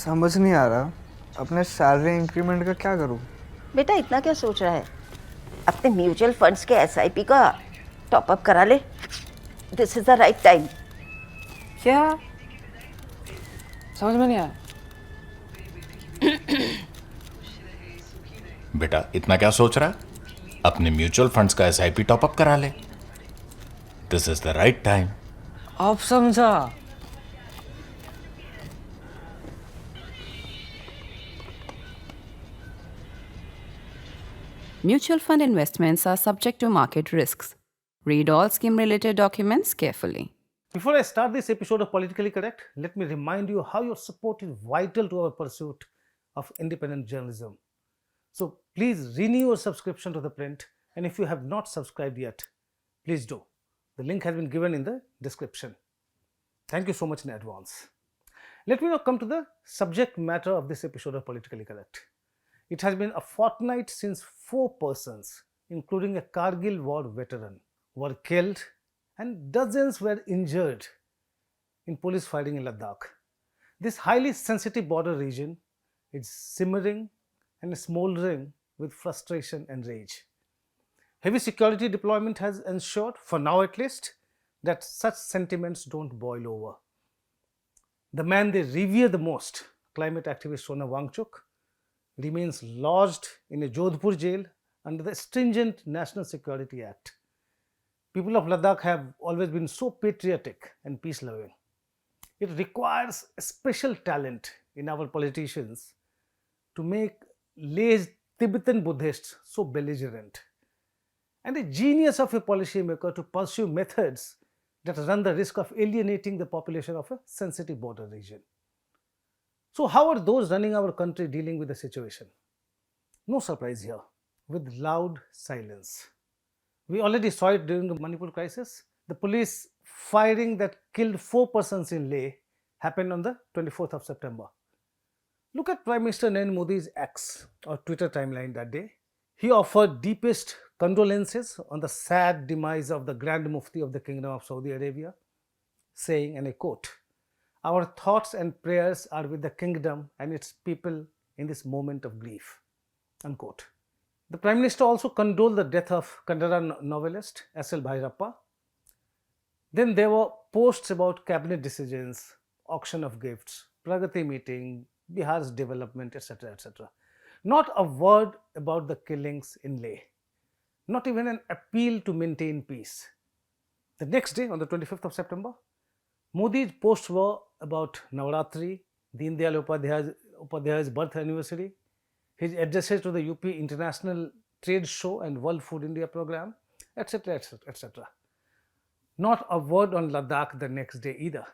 समझ नहीं आ रहा अपने सैलरी इंक्रीमेंट का क्या करूं। बेटा इतना क्या सोच रहा है? अपने म्यूचुअल फंड्स के एसआईपी का टॉप अप करा ले। This is the right time. क्या? समझ में नहीं आया। बेटा इतना क्या सोच रहा है? अपने म्यूचुअल फंड्स का एसआईपी टॉपअप करा ले। This is the right time. अब समझा। Mutual fund investments are subject to market risks. Read all scheme related documents carefully. Before I start this episode of Politically Correct, let me remind you how your support is vital to our pursuit of independent journalism. So please renew your subscription to ThePrint, and if you have not subscribed yet, please do. The link has been given in the description. Thank you so much in advance. Let me now come to the subject matter of this episode of Politically Correct. It has been a fortnight since 4 persons, including a Kargil war veteran, were killed and dozens were injured in police fighting in Ladakh. This highly sensitive border region is simmering and smoldering with frustration and rage. Heavy security deployment has ensured, for now at least, that such sentiments don't boil over. The man they revere the most, climate activist Sona Wangchuk, remains lodged in a Jodhpur jail under the stringent National Security Act. People of Ladakh have always been so patriotic and peace-loving. It requires a special talent in our politicians to make Leh's Tibetan Buddhists so belligerent, and a genius of a policymaker to pursue methods that run the risk of alienating the population of a sensitive border region. So how are those running our country dealing with the situation? No surprise here, with loud silence. We already saw it during the Manipur crisis. The police firing that killed 4 persons in Leh happened on the 24th of September. Look at Prime Minister Narendra Modi's X or Twitter timeline that day. He offered deepest condolences on the sad demise of the Grand Mufti of the Kingdom of Saudi Arabia, saying, and I quote, "Our thoughts and prayers are with the kingdom and its people in this moment of grief," unquote. The Prime Minister also condoled the death of Kannada novelist S.L. Bhairappa. Then there were posts about cabinet decisions, auction of gifts, Pragati meeting, Bihar's development, etc., etc. Not a word about the killings in Leh. Not even an appeal to maintain peace. The next day, on the 25th of September, Modi's posts were about Navratri, Deen Dayal Upadhyay's birth anniversary, his addresses to the UP International Trade Show and World Food India program, etc., etc., etc. Not a word on Ladakh the next day either,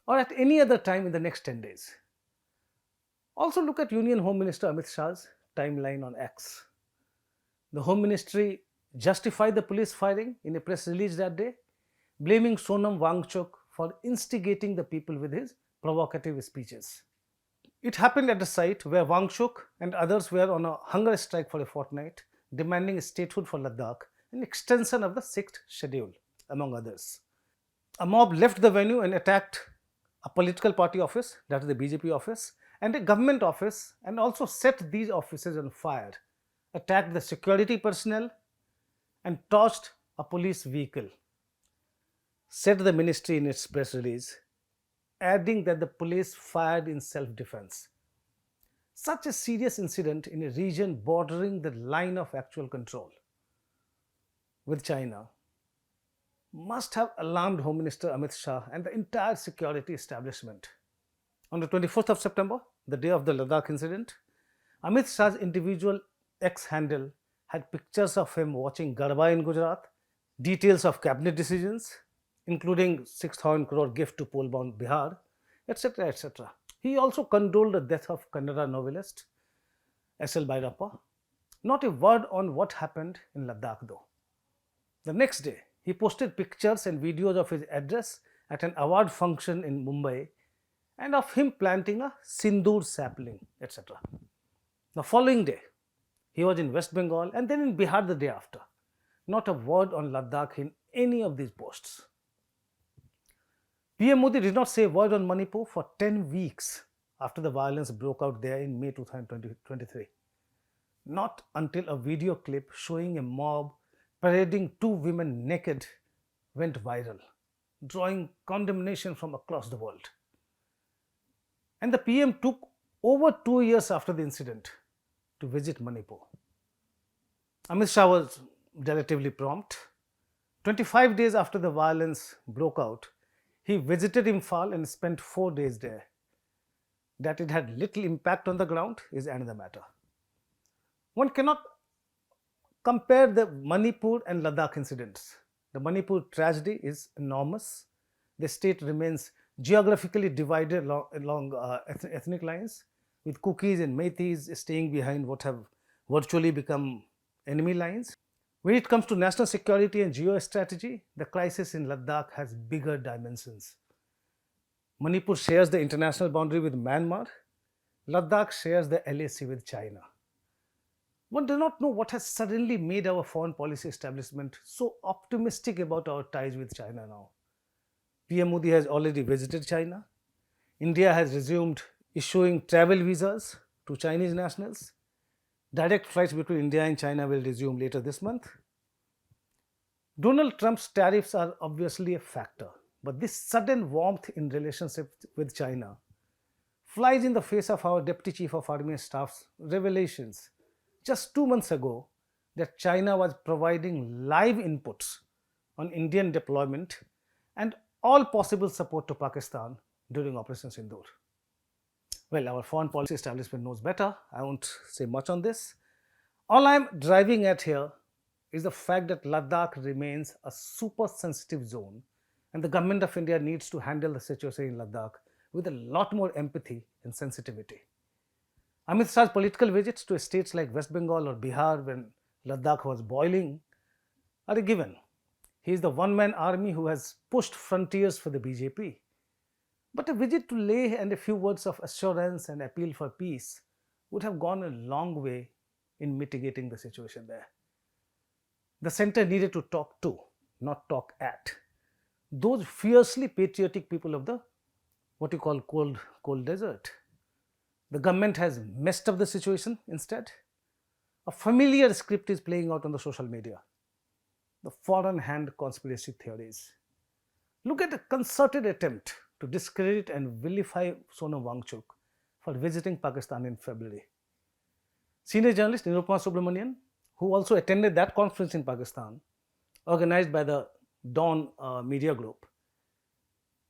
or at any other time in the next 10 days. Also look at Union Home Minister Amit Shah's timeline on X. The Home Ministry justified the police firing in a press release that day, blaming Sonam Wangchuk for instigating the people with his provocative speeches. It happened at a site where Wangchuk and others were on a hunger strike for a fortnight, demanding statehood for Ladakh, an extension of the 6th schedule, among others. A mob left the venue and attacked a political party office, that is the BJP office, and a government office, and also set these offices on fire, attacked the security personnel, and torched a police vehicle, said the ministry in its press release, adding that the police fired in self-defense. Such a serious incident in a region bordering the line of actual control with China must have alarmed Home Minister Amit Shah and the entire security establishment. On the 24th of September, the day of the Ladakh incident, Amit Shah's individual X handle had pictures of him watching Garba in Gujarat, details of cabinet decisions, including 6,000 crore gift to poll-bound Bihar, etc., etc. He also condoled the death of Kannada novelist S.L. Bhairappa. Not a word on what happened in Ladakh though. The next day, he posted pictures and videos of his address at an award function in Mumbai and of him planting a sindoor sapling, etc. The following day, he was in West Bengal and then in Bihar the day after. Not a word on Ladakh in any of these posts. PM Modi did not say a word on Manipur for 10 weeks after the violence broke out there in May 2023. Not until a video clip showing a mob parading two women naked went viral, drawing condemnation from across the world. And the PM took over 2 years after the incident to visit Manipur. Amit Shah was relatively prompt. 25 days after the violence broke out, he visited Imphal and spent 4 days there. That it had little impact on the ground is another matter. One cannot compare the Manipur and Ladakh incidents. The Manipur tragedy is enormous. The state remains geographically divided along ethnic lines, with Kukis and Meiteis staying behind what have virtually become enemy lines. When it comes to national security and geostrategy, the crisis in Ladakh has bigger dimensions. Manipur shares the international boundary with Myanmar. Ladakh shares the LAC with China. One does not know what has suddenly made our foreign policy establishment so optimistic about our ties with China now. PM Modi has already visited China. India has resumed issuing travel visas to Chinese nationals. Direct flights between India and China will resume later this month. Donald Trump's tariffs are obviously a factor, but this sudden warmth in relationship with China flies in the face of our Deputy Chief of Army Staff's revelations just 2 months ago that China was providing live inputs on Indian deployment and all possible support to Pakistan during Operation Sindoor. Well, our foreign policy establishment knows better. I won't say much on this. All I'm driving at here is the fact that Ladakh remains a super sensitive zone, and the government of India needs to handle the situation in Ladakh with a lot more empathy and sensitivity. Amit Shah's political visits to states like West Bengal or Bihar when Ladakh was boiling are a given. He is the one-man army who has pushed frontiers for the BJP. But a visit to Leh and a few words of assurance and appeal for peace would have gone a long way in mitigating the situation there. The center needed to talk to, not talk at, those fiercely patriotic people of the what you call cold desert. The government has messed up the situation instead. A familiar script is playing out on the social media. The foreign hand conspiracy theories. Look at the concerted attempt to discredit and vilify Sonam Wangchuk for visiting Pakistan in February. Senior journalist Nirupama Subramanian, who also attended that conference in Pakistan, organized by the Dawn media group,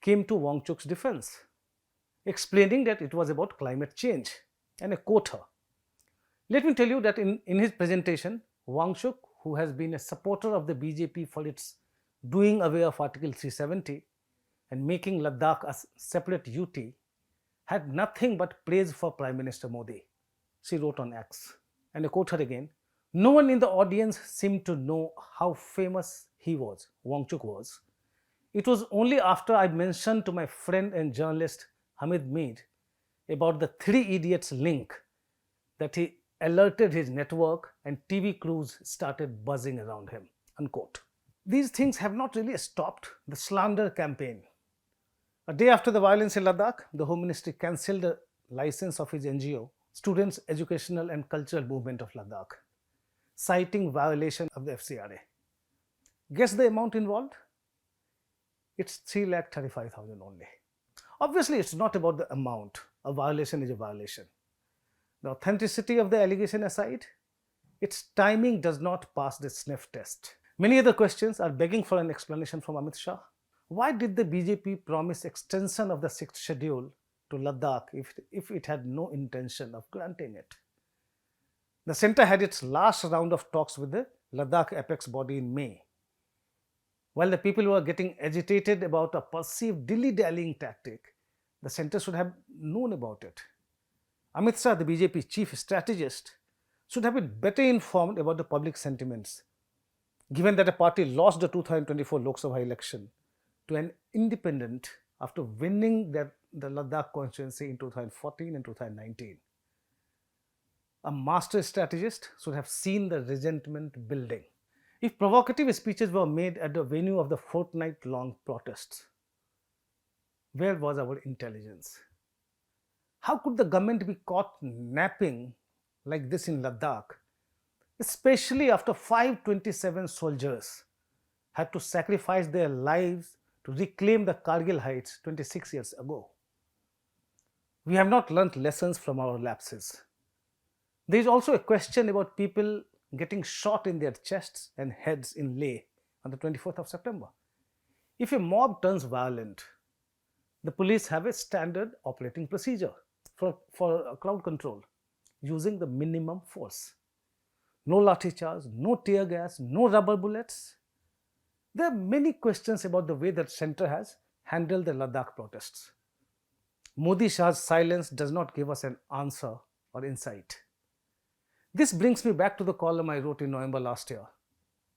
came to Wangchuk's defense, explaining that it was about climate change, and I quote her. Let me tell you that in his presentation, Wangchuk, who has been a supporter of the BJP for its doing away of Article 370 and making Ladakh a separate UT, had nothing but praise for Prime Minister Modi. She wrote on X, and I quote her again, "No one in the audience seemed to know how famous he was, Wangchuk was. It was only after I mentioned to my friend and journalist Hamid Mead about the Three Idiots link that he alerted his network and TV crews started buzzing around him." Unquote. These things have not really stopped the slander campaign. A day after the violence in Ladakh, the Home Ministry cancelled the license of his NGO, Students' Educational and Cultural Movement of Ladakh, citing violation of the FCRA. Guess the amount involved? It's 3,35,000 only. Obviously, it's not about the amount. A violation is a violation. The authenticity of the allegation aside, its timing does not pass the sniff test. Many other questions are begging for an explanation from Amit Shah. Why did the BJP promise extension of the 6th schedule to Ladakh if it had no intention of granting it? The centre had its last round of talks with the Ladakh apex body in May. While the people were getting agitated about a perceived dilly-dallying tactic, the centre should have known about it. Amit Shah, the BJP chief strategist, should have been better informed about the public sentiments, given that the party lost the 2024 Lok Sabha election to an independent after winning the Ladakh constituency in 2014 and 2019. A master strategist should have seen the resentment building. If provocative speeches were made at the venue of the fortnight-long protests, where was our intelligence? How could the government be caught napping like this in Ladakh, especially after 527 soldiers had to sacrifice their lives to reclaim the Kargil heights 26 years ago? We have not learnt lessons from our lapses. There is also a question about people getting shot in their chests and heads in Leh on the 24th of September. If a mob turns violent, the police have a standard operating procedure for crowd control using the minimum force. No lathi charge, no tear gas, no rubber bullets. There are many questions about the way that centre has handled the Ladakh protests. Modi Shah's silence does not give us an answer or insight. This brings me back to the column I wrote in November last year.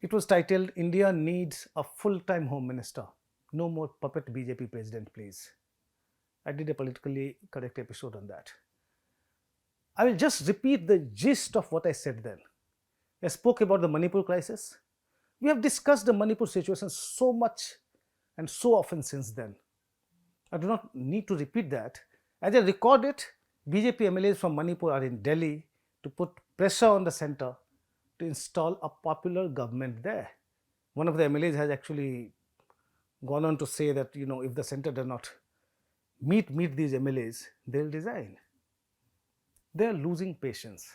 It was titled, India Needs a Full-Time Home Minister. No more puppet BJP president, please. I did a politically correct episode on that. I will just repeat the gist of what I said then. I spoke about the Manipur crisis. We have discussed the Manipur situation so much and so often since then. I do not need to repeat that. As I record it, BJP MLAs from Manipur are in Delhi to put pressure on the centre to install a popular government there. One of the MLAs has actually gone on to say that, if the centre does not meet these MLAs, they'll resign. They're losing patience.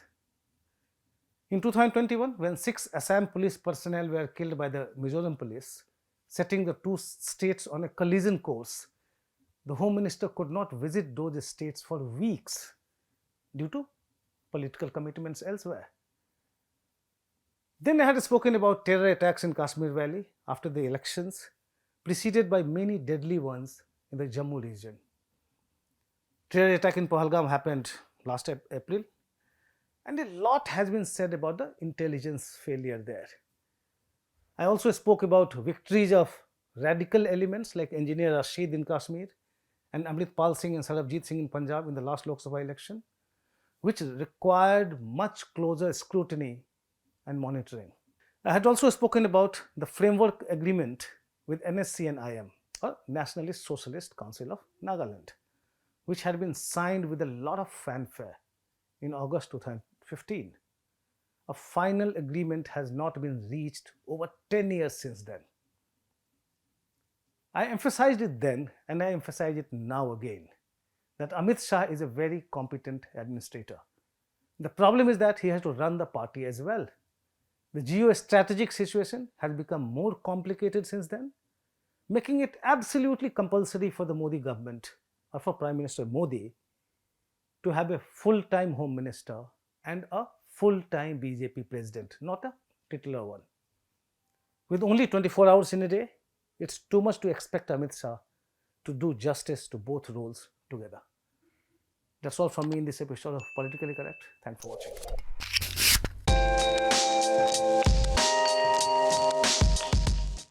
In 2021, when 6 Assam police personnel were killed by the Mizoram police, setting the two states on a collision course, the Home Minister could not visit those states for weeks due to political commitments elsewhere. Then I had spoken about terror attacks in Kashmir Valley after the elections, preceded by many deadly ones in the Jammu region. Terror attack in Pahalgam happened last April, and a lot has been said about the intelligence failure there. I also spoke about victories of radical elements like Engineer Rashid in Kashmir and Amritpal Singh and Sarabjit Singh in Punjab in the last Lok Sabha election, which required much closer scrutiny and monitoring. I had also spoken about the framework agreement with NSC and IM, or Nationalist Socialist Council of Nagaland, which had been signed with a lot of fanfare in August 2015. A final agreement has not been reached over 10 years since then. I emphasized it then and I emphasize it now again that Amit Shah is a very competent administrator. The problem is that he has to run the party as well. The geostrategic situation has become more complicated since then, making it absolutely compulsory for the Modi government or for Prime Minister Modi to have a full-time Home Minister and a full-time BJP president, not a titular one. With only 24 hours in a day, it's too much to expect Amit Shah to do justice to both roles together. That's all from me in this episode of Politically Correct. Thanks for watching.